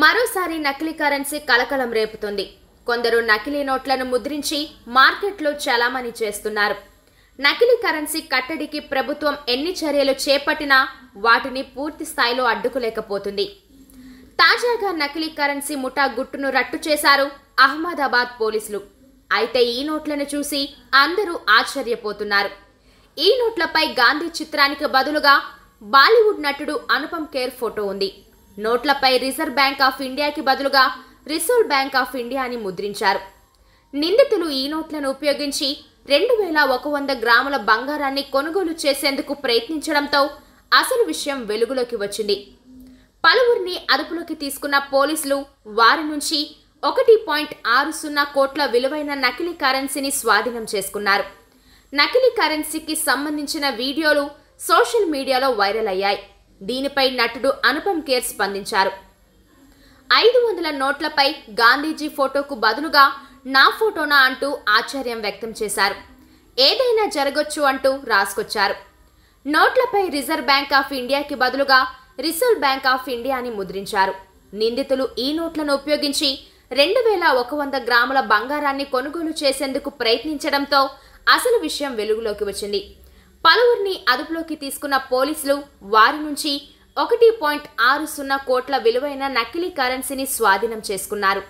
మరోసారి నకిలీ కరెన్సీ కలకలం రేపుతుంది. కొందరు నకిలీ నోట్లను ముద్రించి మార్కెట్లో చలామణి చేస్తున్నారు. నకిలీ కరెన్సీ కట్టడికి ప్రభుత్వం ఎన్ని చర్యలు చేపట్టినా వాటిని పూర్తి స్థాయిలో అడ్డుకోలేకపోతుంది. తాజాగా నకిలీ కరెన్సీ ముఠా గుట్టును రట్టు చేశారు అహ్మదాబాద్ పోలీసులు. అయితే ఈ నోట్లను చూసి అందరూ ఆశ్చర్యపోతున్నారు. ఈ నోట్లపై గాంధీ చిత్రానికి బదులుగా బాలీవుడ్ నటుడు అనుపమ్ ఖేర్ ఫోటో ఉంది. నోట్లపై రిజర్వ్ బ్యాంక్ ఆఫ్ ఇండియాకి బదులుగా రిజర్వ్ బ్యాంక్ ఆఫ్ ఇండియా అని ముద్రించారు. నిందితులు ఈ నోట్లను ఉపయోగించి 2100 గ్రాముల బంగారాన్ని కొనుగోలు చేసేందుకు ప్రయత్నించడంతో అసలు విషయం వెలుగులోకి వచ్చింది. పలువురిని అదుపులోకి తీసుకున్న పోలీసులు వారి నుంచి 1.60 కోట్ల విలువైన నకిలీ కరెన్సీని స్వాధీనం చేసుకున్నారు. నకిలీ కరెన్సీకి సంబంధించిన వీడియోలు సోషల్ మీడియాలో వైరల్ అయ్యాయి. దీనిపై నటుడు అనుపమ్ ఖేర్ స్పందించారు. 500 నోట్లపై గాంధీజీ ఫోటోకు బదులుగా నా ఫోటోనా అంటూ ఆశ్చర్యం వ్యక్తం చేశారు. ఏదైనా జరగొచ్చు అంటూ రాసుకొచ్చారు. నోట్లపై రిజర్వ్ బ్యాంక్ ఆఫ్ ఇండియాకి బదులుగా రిజర్వ్ బ్యాంక్ ఆఫ్ ఇండియా అని ముద్రించారు. నిందితులు ఈ నోట్లను ఉపయోగించి 2100 గ్రాముల బంగారాన్ని కొనుగోలు చేసేందుకు ప్రయత్నించడంతో అసలు విషయం వెలుగులోకి వచ్చింది. పలువురిని అదుపులోకి తీసుకున్న పోలీసులు వారి నుంచి 1.60 కోట్ల విలువైన నకిలీ కరెన్సీని స్వాధీనం చేసుకున్నారు.